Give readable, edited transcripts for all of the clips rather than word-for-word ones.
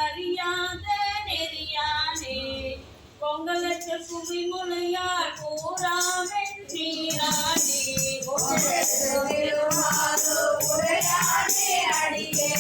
அறியாத நெறியானே பொங்கலுக்கு புவி முனையார் கூறாமல் நீரானே அடியே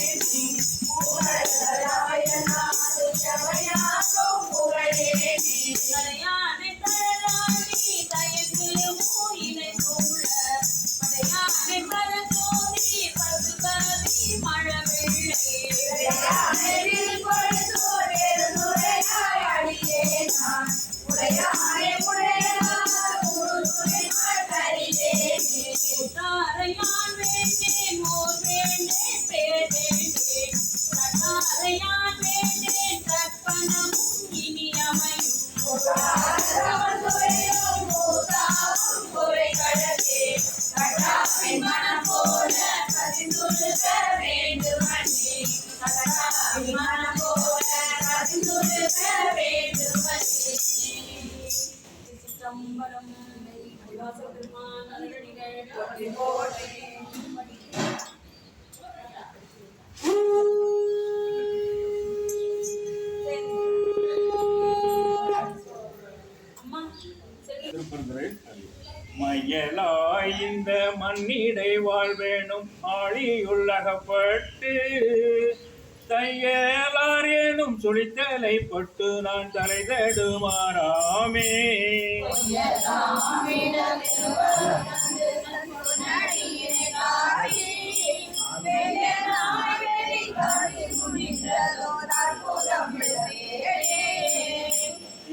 மையலாய் இந்த மண்ணிடை வாழ்வேணும் ஆழியுள்ளகப்பட்டு தையலார் ஏனும் சுழித்தலை பட்டு நான் தலை தடுமாறாமே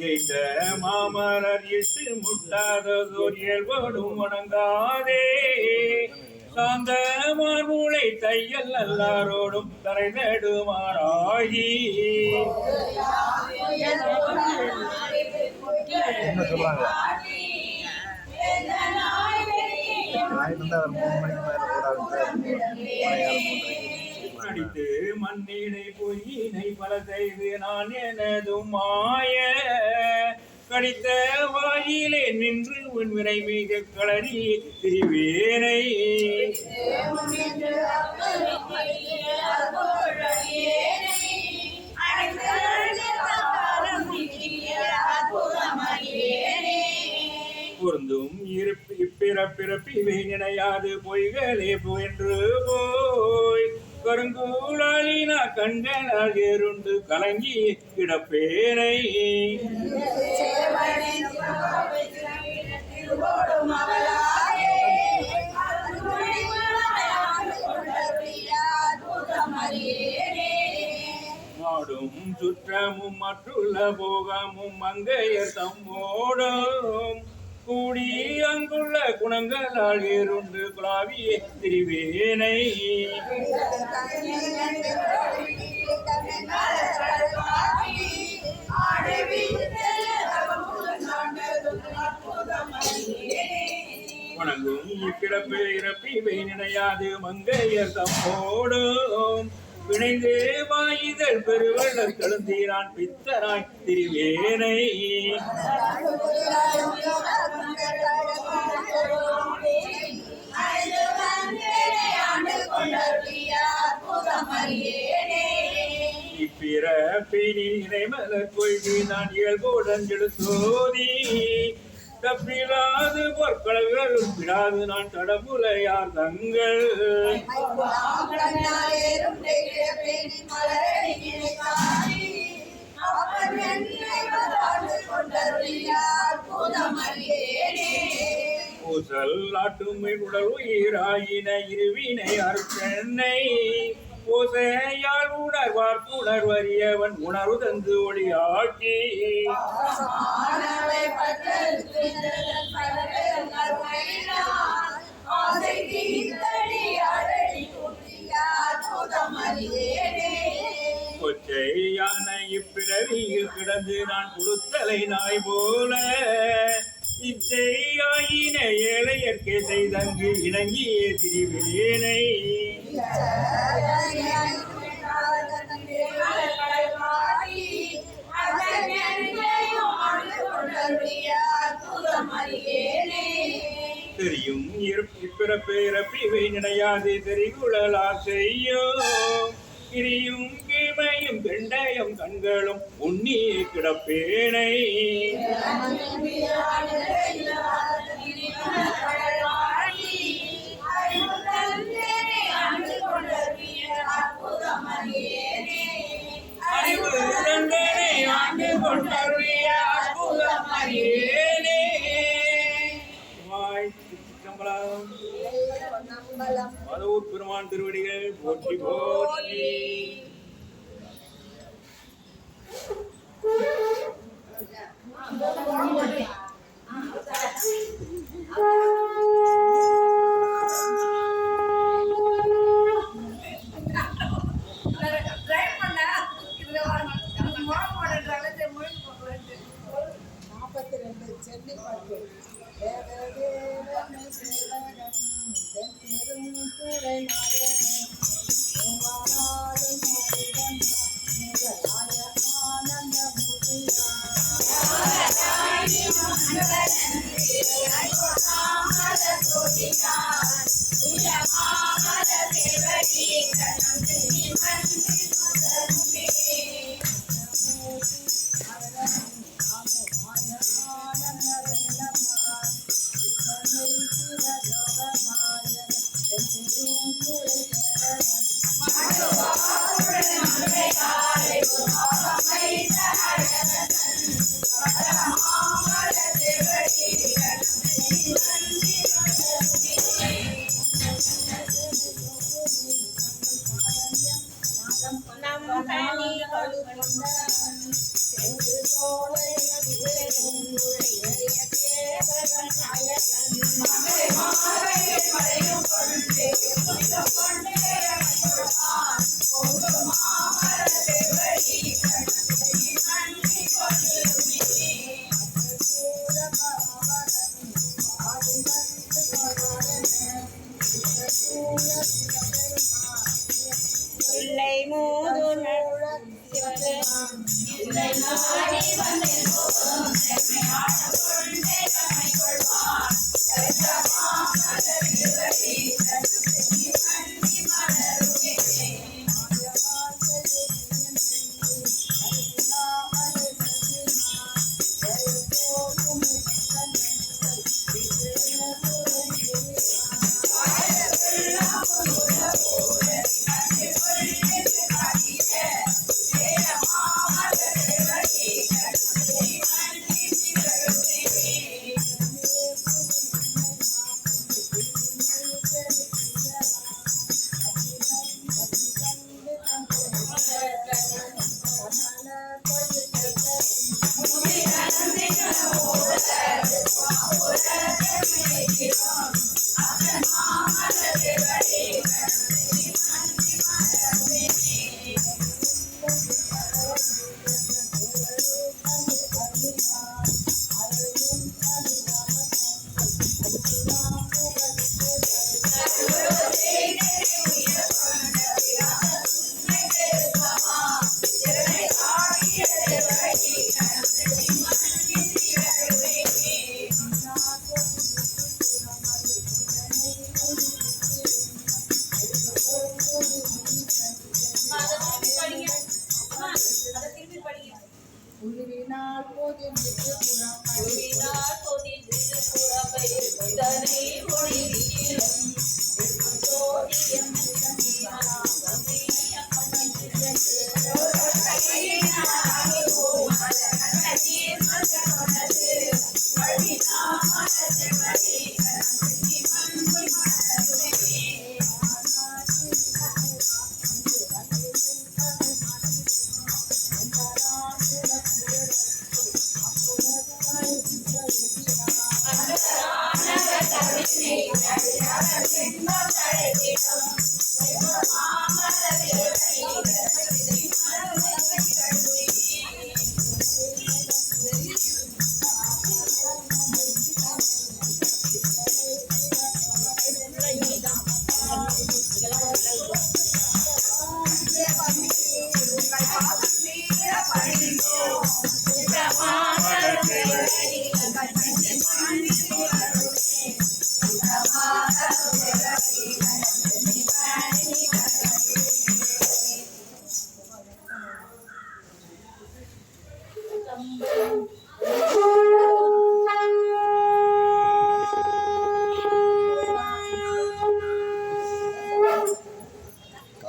இந்த மாமலர் இட்டு முட்டாததோர் இயல்போடும் வணங்காதே சாந்த மார்புளை தையல் எல்லாரோடும் தரை நடுமாறாகி அடித்து மண்ணினை பொய்யினை பல செய்து நான் எனதும் மாய கடித்த வாயிலே நின்று உன் வினை மிக களறி திரிவேனை பொருந்தும் இப்பிறப்பிறப்பிவை நினையாது பொய்களே என்று போய் கருங்கூழாலினா கண்களால் ஏறுண்டு கலங்கி கிடப்பேனை நாடும் சுற்றமும் மற்றுள்ள போகமும் மங்கையர் தம்மோடும் கூடி அங்குள்ள குணங்களால் ஏறுண்டு குழாவியே திரிவேனை வணங்கும் இப்பிறப்பு இறப்பிவை நினையாது மங்கையர் தம்மோடும் பிணைந்து வாயுதல் பெருவெள்ளம் கழுந்தீரான் பித்தராய் திரிவேனை இப்பிறப்பினில் இறைமலர் கொள்கை நான் இயல்புடன் எழுத்தோதி தப்பிலாது பொற்களர்கள் விடாது நான் தடபுலையார் தங்கள் பூசல் ஆட்டுமை உடல் உயிராயின இருவினை அருப்பெண்ணை பூசையால் உணர்வார் உணர்வறியவன் உணர்வு தந்து ஒளியாக்கி கொச்சையான இப்பிறவியில் கிடந்து நான் கொடுத்தலை நாய் போல இச்சையாயின ஏழையர்க்கே செய்தங்கு இணங்கியே திரிவேனை தெரியும் இப்பிறப்பிறப்பிவை நினையாது தெரிகுழலா செய்யும் கிரியும் கீமையும் கண்டயம் கண்களும் உன்னியே கிடப்பேனை அறிவு தந்தனை ஆண்டு கொண்டறிய அற்புதம் அறியேனே. மதவூர் பெருமான் திருவடிகள் போற்றி போற்றி.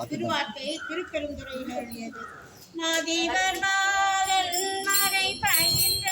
திருவார்த்தை திருப்பெருந்துறையில் எழுதியது. மதிவர் பாடல் மறை பயின்ற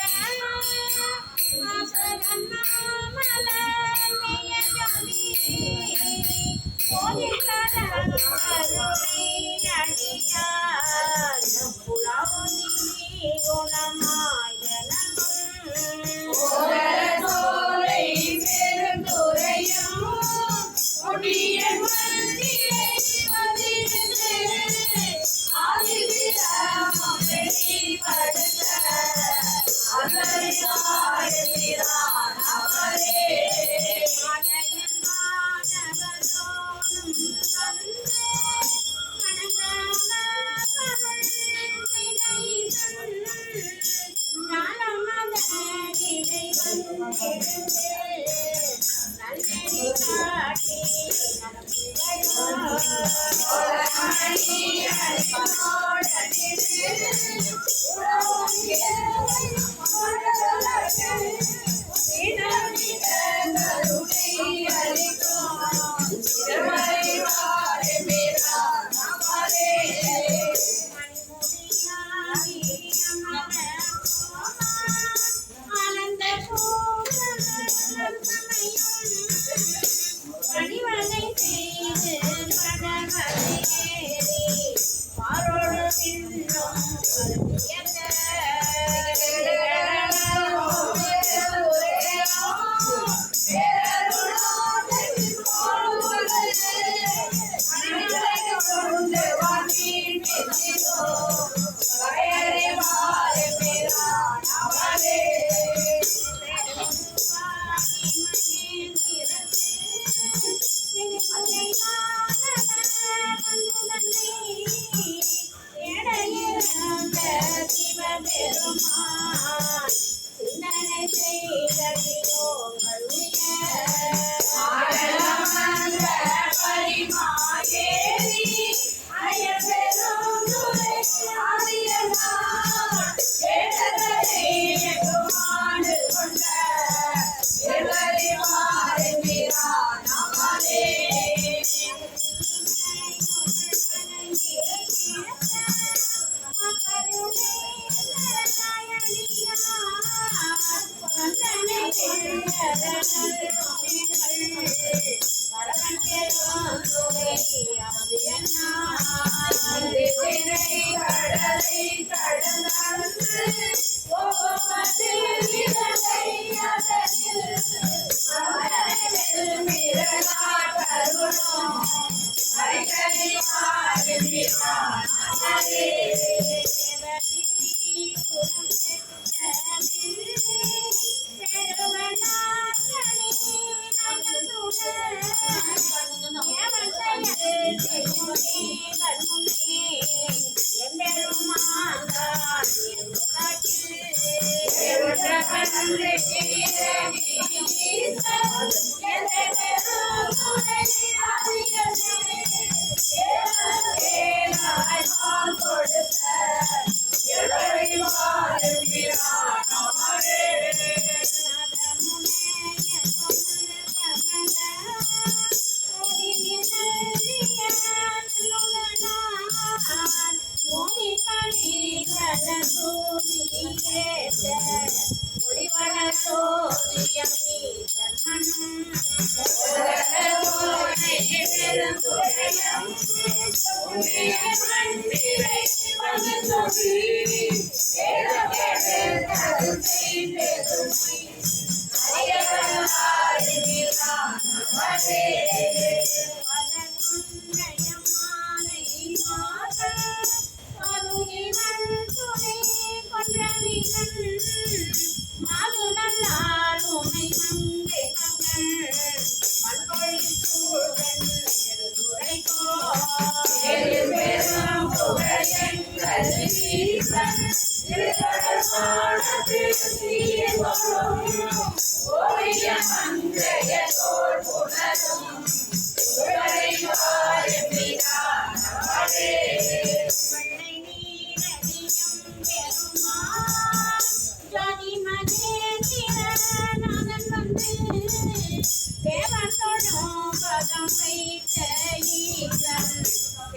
தேவன் பதம் வைத்த ஈசன்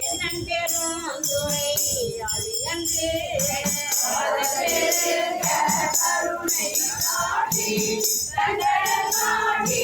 என்னன் பெரும் துறை அழியன்று கருணை காட்டி தங்கடமாடி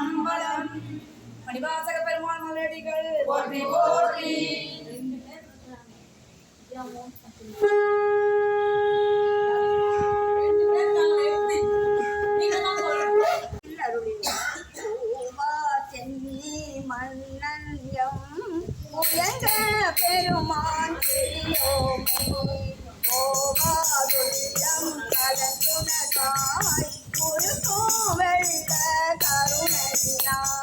திருச்சிற்றம்பலம். மணிவாசக பெருமாள் மலடிகள் போற்றி போற்றி. மன்னன் உயர்ந்த பெருமான் பெரியோமை ஓவாதுள்ளம் கலந்துனதாய் ஒரு கோவெள்ள கருணையினால்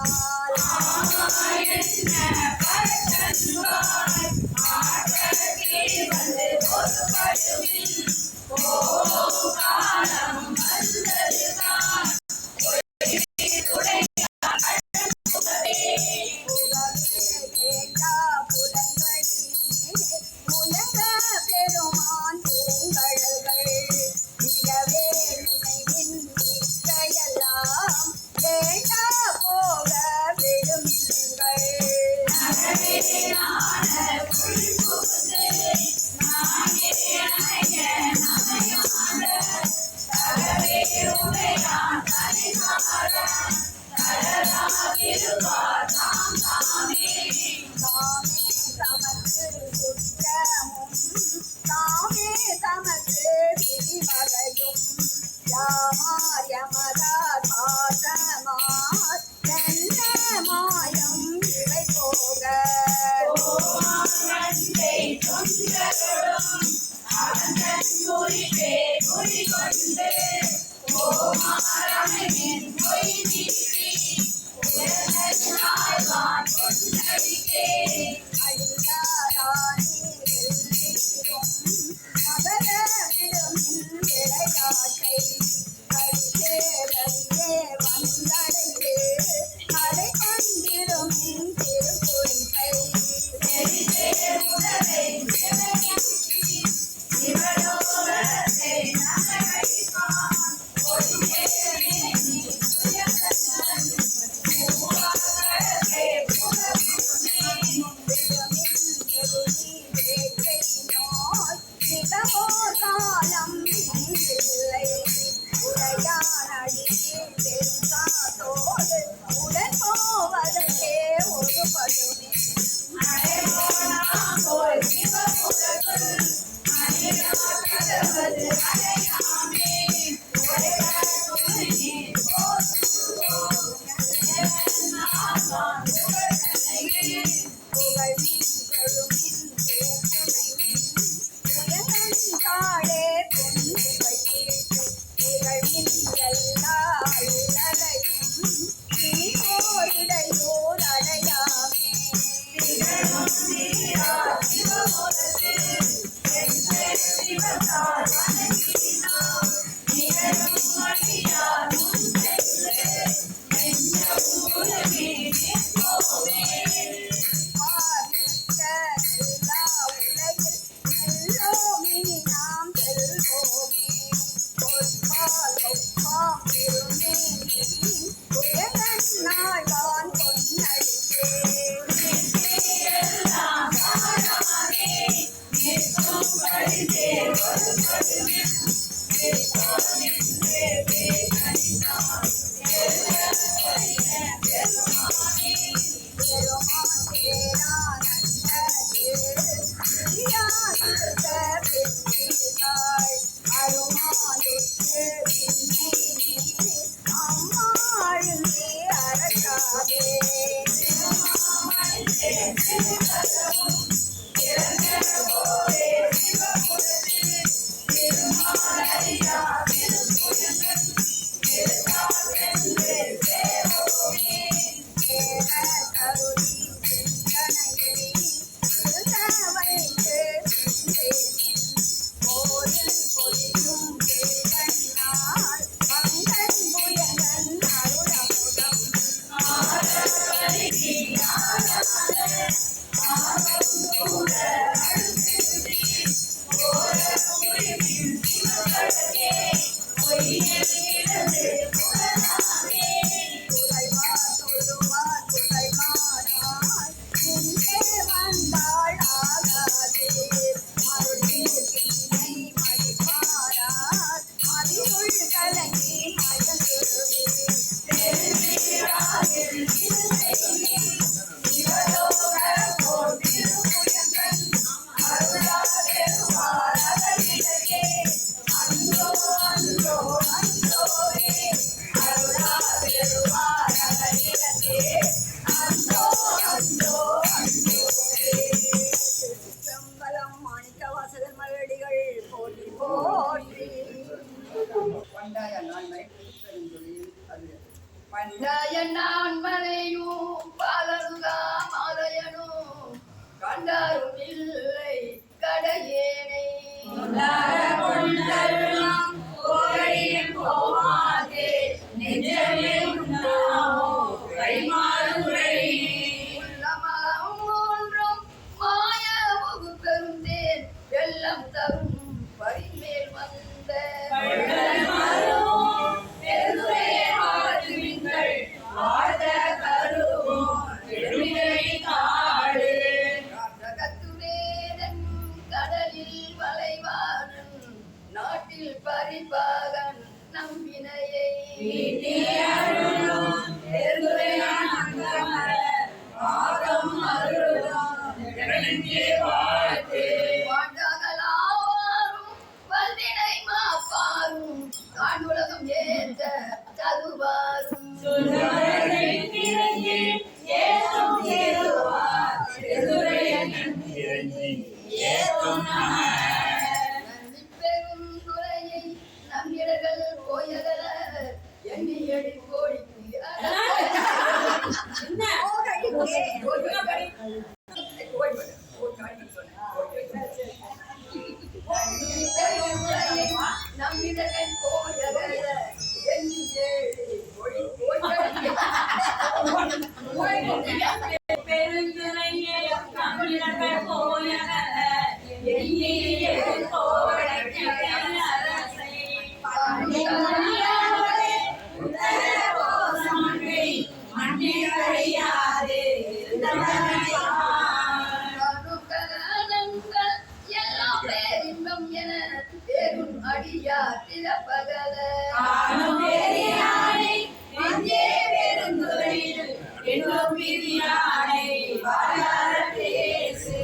கலங்கி செம்பலம் மாணிக்க வாசகர் மலடிகள் போற்றி போற்றி. பண்டாய நான்மை பெருந்தொழில் அது பண்டாய நான் மலையும் பாலருகா மாலையனும் கண்டாரும் இல்லை கடையேனை கொண்டருளாம் கோழையின் போவாதே நெஞ்சமே உண்டாவோ கைமாறுரை உள்ளமலம் ஒன்றும் மாய வகுப்பெருந்தேன் வெள்ளம் தரும் பரிமேல் வந்த ஜகத்துவேதன் கடலில் வளைவானன் நாட்டில் பரிபாகன் நம்பினையை வாண்டகலாவாரும் வல்வினை மாப்பாரும் காண்டுலகம் ஏற்ற தருவாரும் நன்றி பெருந்துரையை நம்பியர்கள் போயகல எண்ணி எடி கோடிக்கு நம்பியர்கள் போயகல எண்ணி எடி பெருந்துரையே தமிழர்கள் போயகல எண்ணியே கோவடக்கிய அரசை பாண்டியர்களே உத்தரகோசமங்கை மண்ணில் அழியாதே இருந்தவர்களா கருகரணங்கள் எல்லாம் பேரின்பம் என பேரும் அடியார் திறப்பகல ஆளும் பெரியானை நெஞ்சே பெருந்துரையில் என்னும் பிரியானை வாயார பேசு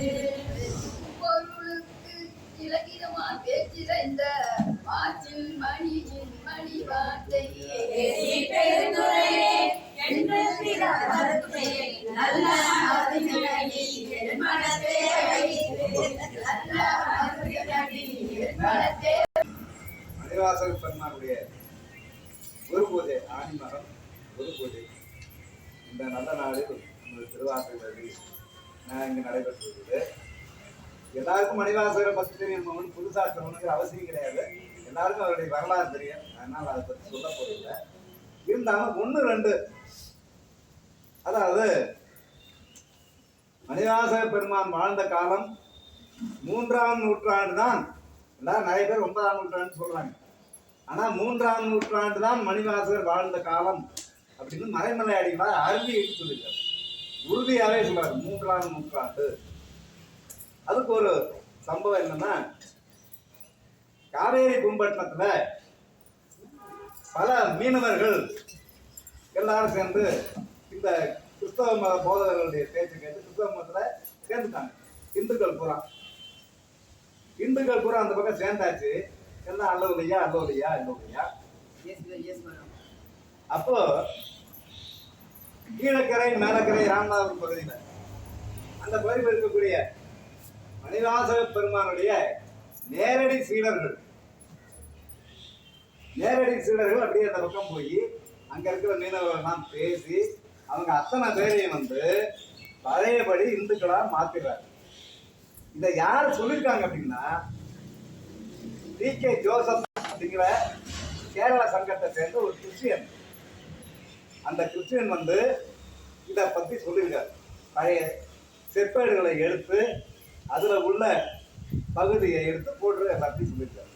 பொருளுக்கு இலகிதமா பேச்சிறைந்த ஆற்றில் மணியின் மணி வார்த்தை பேசி பெருந்துரையே என்று பிறப்பதற்கு நல்ல அறிஞனடி என் மனதே நல்ல அறிஞனடி என் மனதே மணிவாசகர் பெருமானுடைய குரு பூஜை ஆணி மகம் குரு பூஜை இந்த நல்ல நாளில் நமது திருவாசகத்தில் இங்கு நடைபெற்றிருக்குது. எல்லாருக்கும் மணிவாசகரை பற்றி தெரியும், ஒன்றும் புதுசாக சொல்லணுங்கிற அவசியம் கிடையாது. எல்லாருக்கும் அவருடைய வரலாறு தெரியும், அதனால் அதை பற்றி சொல்ல போறதில்லை. இருந்தாலும் ஒன்று ரெண்டு, அதாவது மணிவாசகர் பெருமான் வாழ்ந்த காலம் 3ஆம் நூற்றாண்டு தான். எல்லாரும் நிறைய பேர் 9ஆம் நூற்றாண்டு சொல்றாங்க. ஆனா 3ஆம் நூற்றாண்டு தான் மணிவாசகர் வாழ்ந்த காலம் அப்படின்னு மறைமலை அடிகளார் அருவியை சொல்லியிருக்காரு. உறுதியாவே சொல்றாரு 3ஆம் நூற்றாண்டு. அதுக்கு ஒரு சம்பவம் என்னன்னா, காவேரி பூம்பட்டினத்துல பல மீனவர்கள் எல்லாரும் சேர்ந்து இந்த கிறிஸ்தவ மத போதகர்களுடைய பேச்சு கேட்டு கிறிஸ்தவ மதத்துல சேர்ந்துட்டாங்க. இந்துக்கள் பூரா அந்த பக்கம் சேர்ந்தாச்சு. எல்லாம் அல்லவில்லையா. அப்போ கீழக்கரை மேலக்கரை ராமநாதபுரம் பகுதியில் அந்த பகுதியில் இருக்கக்கூடிய மணிவாசக பெருமானுடைய நேரடி சீடர்கள் அப்படியே அந்த பக்கம் போய் அங்க இருக்கிற மீனவர்கள்லாம் பேசி அவங்க அத்தனை பேரையும் வந்து பழையபடி இந்துக்களா மாத்திடுறாரு. இதை யார் சொல்லியிருக்காங்க அப்படின்னா, டி.கே. ஜோசப் அப்படிங்கிற கேரள சங்கத்தை சேர்ந்த ஒரு கிறிஸ்டியன். அந்த கிறிஸ்டியன் வந்து இதை பத்தி சொல்லியிருக்காரு. பழைய செப்பேடுகளை எடுத்து அதுல உள்ள பகுதியை எடுத்து போட்டு எல்லாத்தையும் சொல்லியிருக்காரு.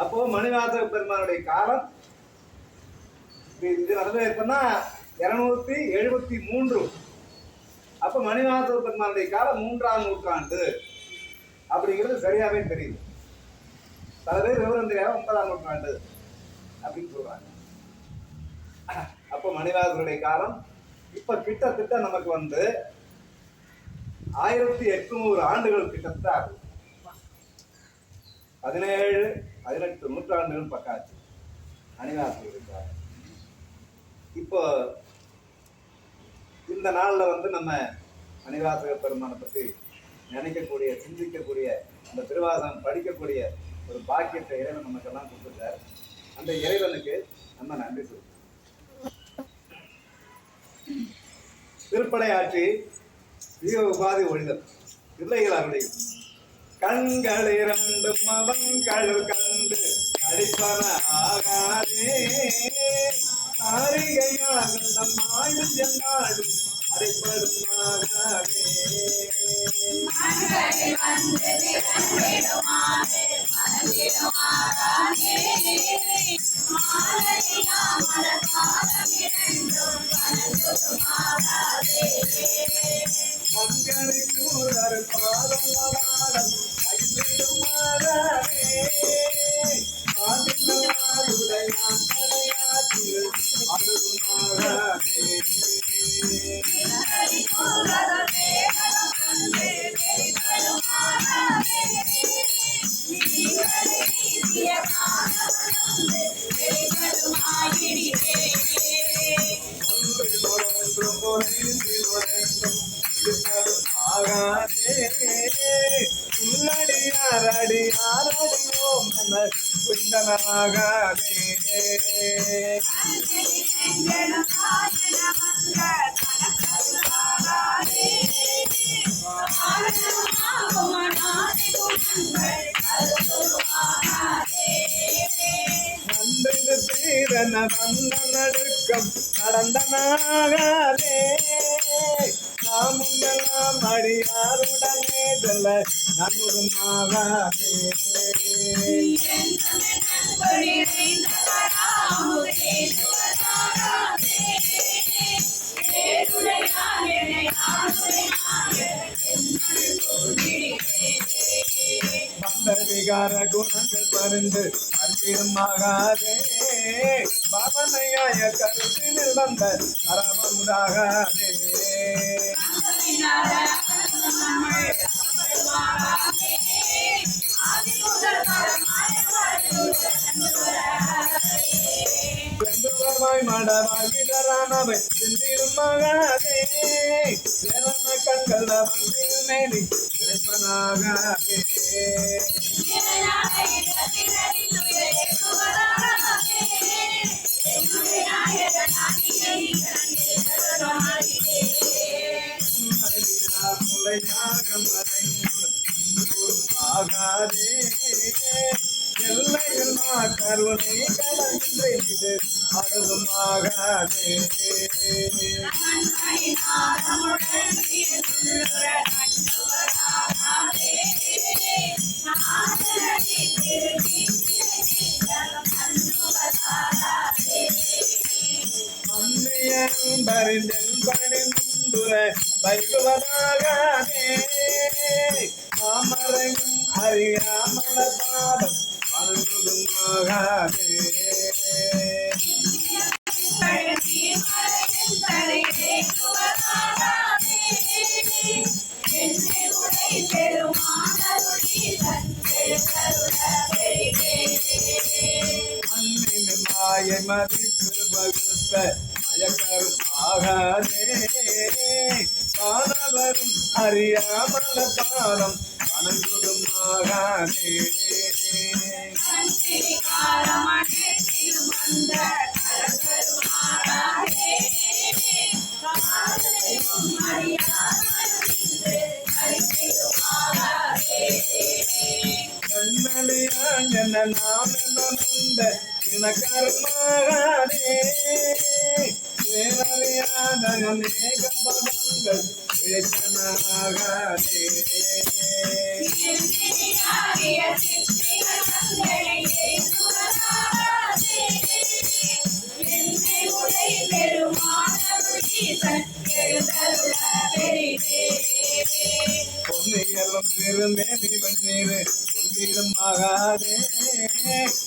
அப்போ மணிவாசக பெருமானுடைய காலம் இது நடந்தது எப்பன்னா 273. அப்ப மணிவாசக பெருமானுடைய காலம் 3ஆம் நூற்றாண்டு அப்படிங்கிறது சரியாவே தெரியுது. பல பேர் விவரம் தெரியாம 9ஆம் நூற்றாண்டு அப்படின்னு சொல்றாங்க. அப்போ மணிவாசகருடைய காலம் இப்ப கிட்டத்தட்ட நமக்கு வந்து 1800 ஆண்டுகள் கிட்டத்தட்ட ஆகும். 17-18 நூற்றாண்டுகள் பக்காச்சு மணிவாசகர் இருக்கார். இப்போ இந்த நாள்ல வந்து நம்ம மணிவாசகர் பெருமானை பற்றி நினைக்கக்கூடிய, சிந்திக்கக்கூடிய, அந்த திருவாசகம் படிக்கக்கூடிய ஒரு பாக்கியத்தை இறைவன் நமக்கெல்லாம் கொடுத்துட்டார். அந்த இறைவனுக்கு நம்ம நன்றி சொல்லுவோம். திருப்படை ஆட்சி ஜீவ உபாதி ஒழிதல் பிள்ளைகளாருடைய கண்கள் இரண்டும் அவன் கடல் கண்டு அடிப்பன ஆகாதே காரிகையாக நம் நாடு என்னாடு அடிப்படும் ஆகாதே கண்களுக்கு பாதம் நாடம் அகிலும் மாறாதே ஆதித்தமாருடையான் தலையாற்றில் அருமாறாதே அடியாரடியோம் குந்தனாகாதே வந்தது தீரன வந்த நடுக்கம் நடந்தனாகாதே நாமுங்கெல்லாம் அடியாருடனே செல்ல நன்முகமாகாதே வந்ததிகார குணங்கள் பருந்து அன்பிடுமாகாதே பாவனையாய கருத்தினில் வந்த பரமமுதாகாதே மடவாகிடரானவை சென்றிருமாகாதே சேரன கண்கள் வந்திருமேனி கிடைப்பனாகாதே முலையாக மறையாகாதே எல்லையெல்லா கருணை கடந்தேன் இது அருமாகாதே வைகுவதாகாதே மாமரையும் அறியாமல பாதம் அனுகுமாகாதே மண்ணின் மாயை மதித்து வகுத்த மயக்கருமாகாதே காணவரும் அறியாமல பாதம் அனுகுமாகாதே கண்ணலியான் என்ன நாம் என்ன கர்மாகாதே சேனறியாத அநேக பதங்கள் இழைத்தனாகாதே பொன்னியலும் திருமேனி வெண்ணீர் ஒன்றிடுமாகாதே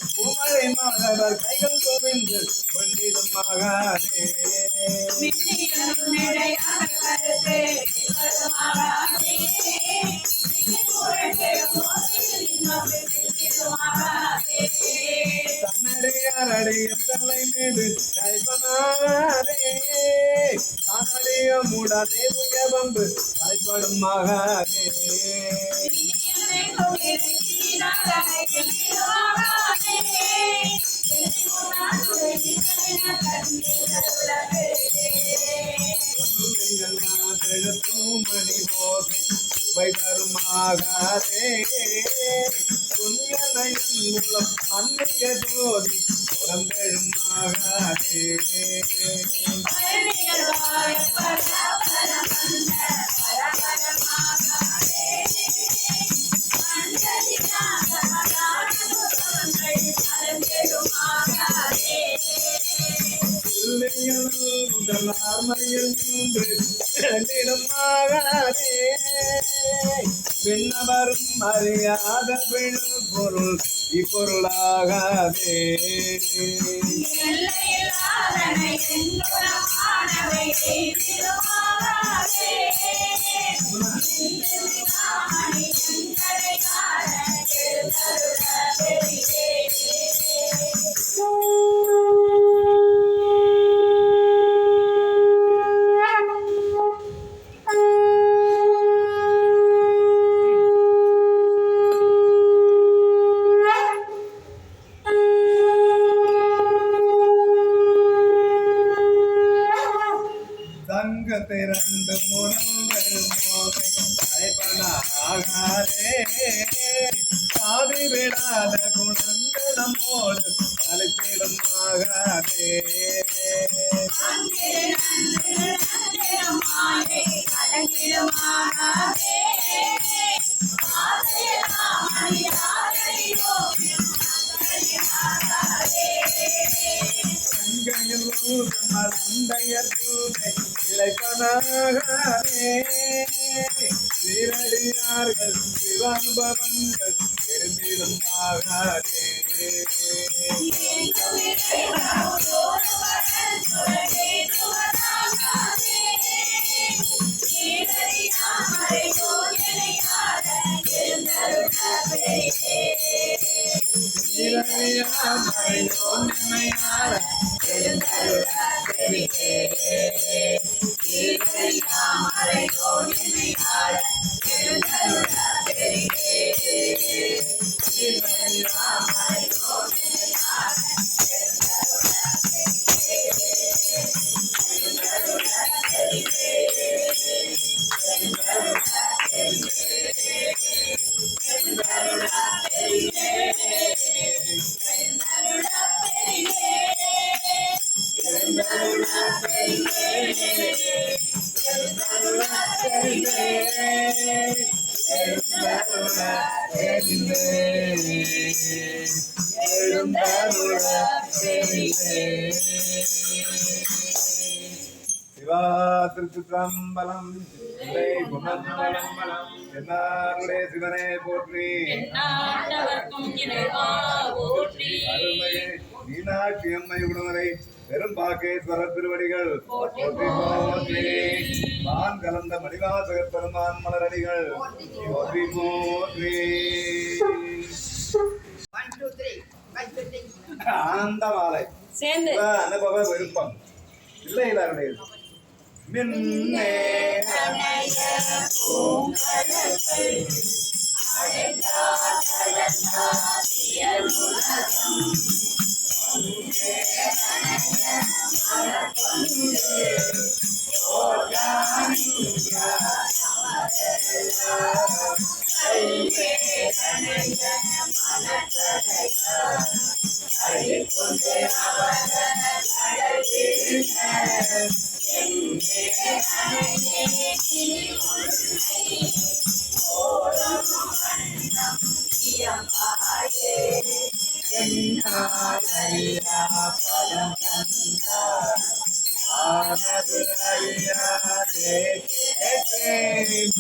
பூமழை மாணவர் கைகள் கோவிந்து ஒன்றிடுமாகாதே தன்னடியாரடிய தலை மீது கைப்பனாதே தானடிய மூடாதே புய பம்பு தலைப்படும் மகாதே மணி போதை சுவை தருமாகாதே துணியனையின் மூலம் அன்னைய ஜோதி உடம்பெழும் மாகாதே பின்னவரும் அறியாத பிணு பொருள் இப்பொருளாகாதே தங்கத்திரண்டு முனங்கள் மோதை தலைப்பனாகாதே சாதி விடாத குணங்களமோடு தலைப்பிடும் ஆகாதே சீரடியார்கள் சிவானுபவங்கள் இருந்திடும் ஆகாதே சிவா திருச்சிற்றம்பலம் என்னாருடைய சிவனே போற்றி அருள்மையே மீனாட்சி அம்மை உடனரை பெரும்பாக்கேஸ்வரர் திருவடிகள் போற்றி போற்றி வான் கலந்த மணிவாசக பெருமான் மலரடிகள் போற்றி போற்றி ஆனந்த மாலை சேர்ந்து அனுபவ விருப்பம் இல்லை எல்லாருடைய மின்னே ஆனது அறியாதே கேட்டேன்.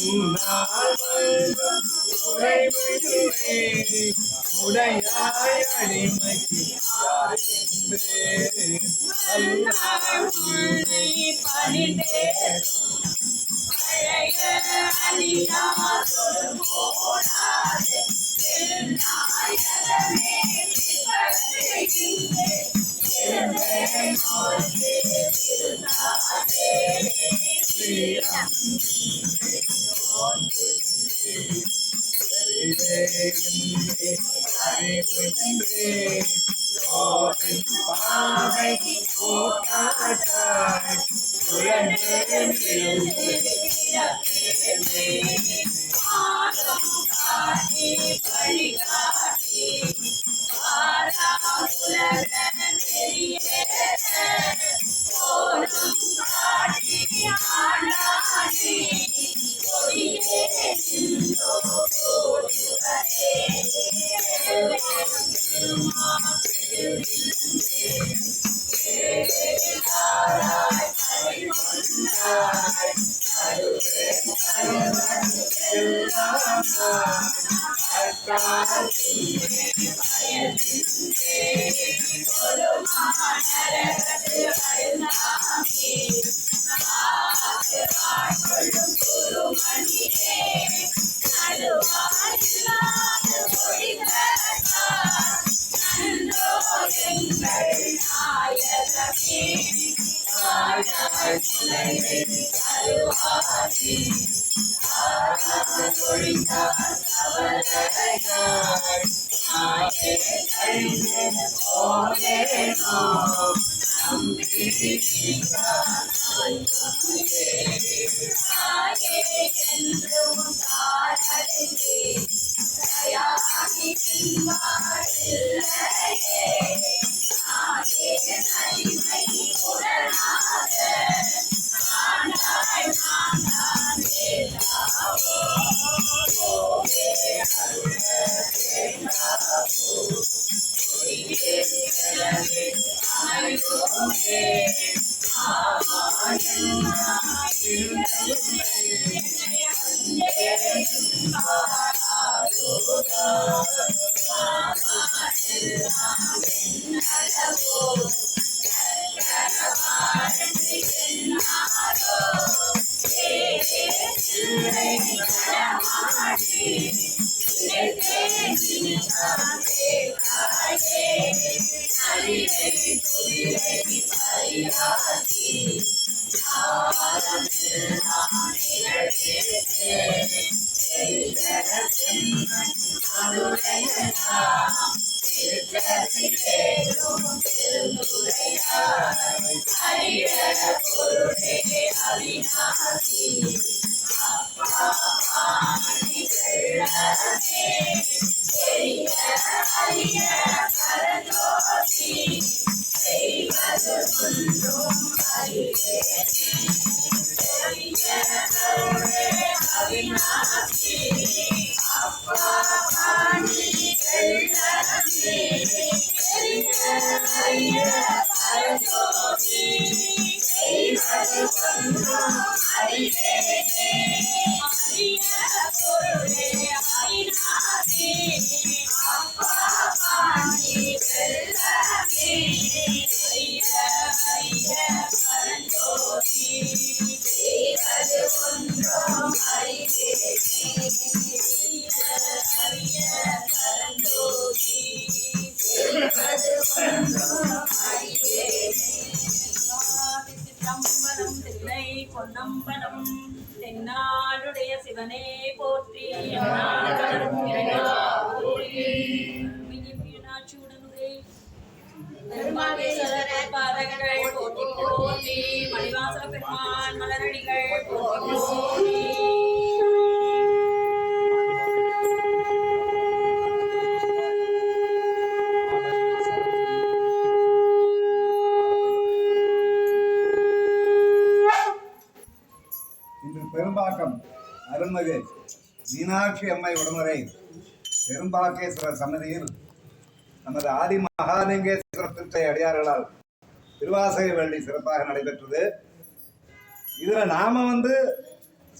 உன்னால் வரும் உறைவிடுவேன். உடையாய் அடிமைக்கு யார் என்பேன். அல்லாஹ் உன்னை பணிந்தேன். பழைய அணியாதொரு போடாதே நாயகமே விபத்துகின்றேன். நோக்கி திருந்தாதே ஆரம் காட்டி வழிகாட்டி உலக நெறியேற கோலம் காட்டி ஆண்டாடி கொடியே நின்றோ போடுவதே பொன்னம்பலம் தென்னாடுடைய சிவனே போற்றி மீனாட்சியுடனுரை பெருமாளேஸ்வரர் பாதங்கள் போற்றி போற்றி மணிவாசல பெருமான் மலரடிகள் போற்றி போற்றி. பெரும்பாக்கம் அருள்மிகு மீனாட்சி அம்மை உடனுரை பெரும்பாக்கேஸ்வரர் சன்னதியில் நமது ஆதி மகாலிங்கேஸ்வரர் திருச்சை அடியார்களால் திருவாசக வேள்வி சிறப்பாக நடைபெற்றது. இதுல நாம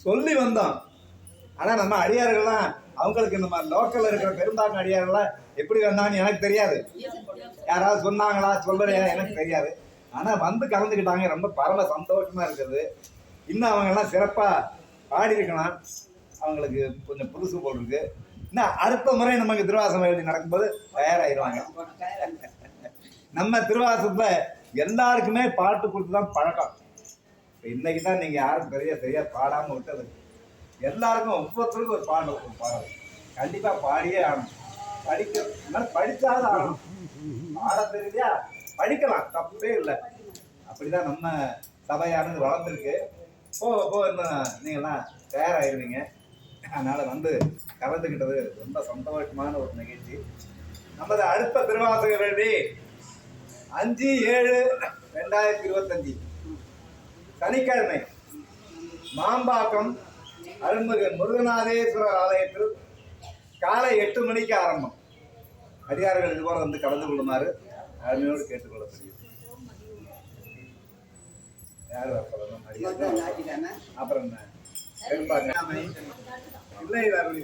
சொல்லி வந்தோம். ஆனா நம்ம அடியார்கள்லாம் அவங்களுக்கு நம்ம லோக்கல்ல இருக்கிற பெரும்பான்மை அடியார்கள்லாம் எப்படி வந்தாங்கன்னு எனக்கு தெரியாது. யாராவது சொன்னாங்களா சொல்லலையா எனக்கு தெரியாது. ஆனா கலந்துக்கிட்டாங்க. ரொம்ப பரம சந்தோஷமா இருக்குது. இன்னும் அவங்க எல்லாம் சிறப்பா பாடி இருக்கலாம். அவங்களுக்கு கொஞ்சம் புதுசு போல் இருக்கு. இன்னும் அடுத்த முறை நமக்கு திருவாசகம் வேள்வி நடக்கும்போது தயாராகிடுவாங்க. நம்ம திருவாசகத்துல எல்லாருக்குமே பாட்டு கொடுத்து தான் பழக்கம். இன்னைக்கு தான் நீங்க யாரும் சரியா பாடாம விட்டது. எல்லாருக்கும் ஒவ்வொருத்தருக்கும் ஒரு பாடல் கண்டிப்பா பாடியே ஆகணும். படிச்சாவது ஆகணும். பாட தெரியலையா படிக்கலாம், தப்பே இல்லை. அப்படிதான் நம்ம சபையானது வளர்ந்துருக்கு. போக இன்னும் நீங்கள்லாம் தயாராகிடுவீங்க. அதனால கலந்துக்கிட்டது ரொம்ப சந்தோஷமான ஒரு நிகழ்ச்சி. நமது அடுத்த திருவாசக வேள்வி 5/7/2025 சனிக்கிழமை மாம்பாக்கம் அருள்மிகு முருகநாதேஸ்வரர் ஆலயத்தில் காலை 8 மணிக்கு ஆரம்பம். அடியார்கள் இதுபோல கலந்து கொள்ளுமாறு அருமையோடு கேட்டுக்கொள்ளப்படுகிறது. யார் வரப்போறோம்? அப்புறம் என்ன இல்லை அருள்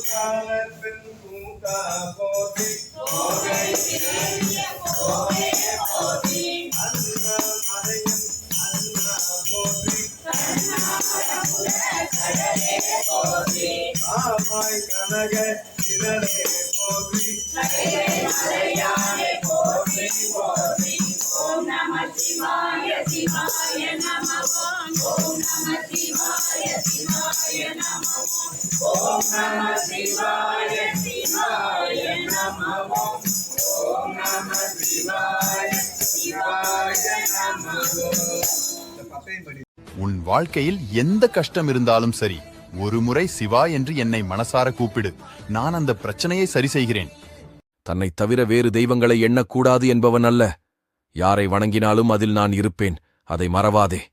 காலத்தின் பூங்கா போற்றி அண்ணா மலையும் அண்ணா போற்றி ஆமாய் கனக திரளே போற்றி ஓம் நம சிவாய சிவாய நம ஓம் நம சிவாய சிவாய நம ஓம் நம சிவாய சிவாய நம ஓம் நம சிவாய சிவாய நம. இந்த பத்தையும் படி. உன் வாழ்க்கையில் எந்த கஷ்டம் இருந்தாலும் சரி, ஒரு முறை சிவா என்று என்னை மனசார கூப்பிடு. நான் அந்த பிரச்சனையை சரி செய்கிறேன். தன்னை தவிர வேறு தெய்வங்களை எண்ணக்கூடாது என்பவன் அல்ல. யாரை வணங்கினாலும் அதில் நான் இருப்பேன். அதை மறவாதே.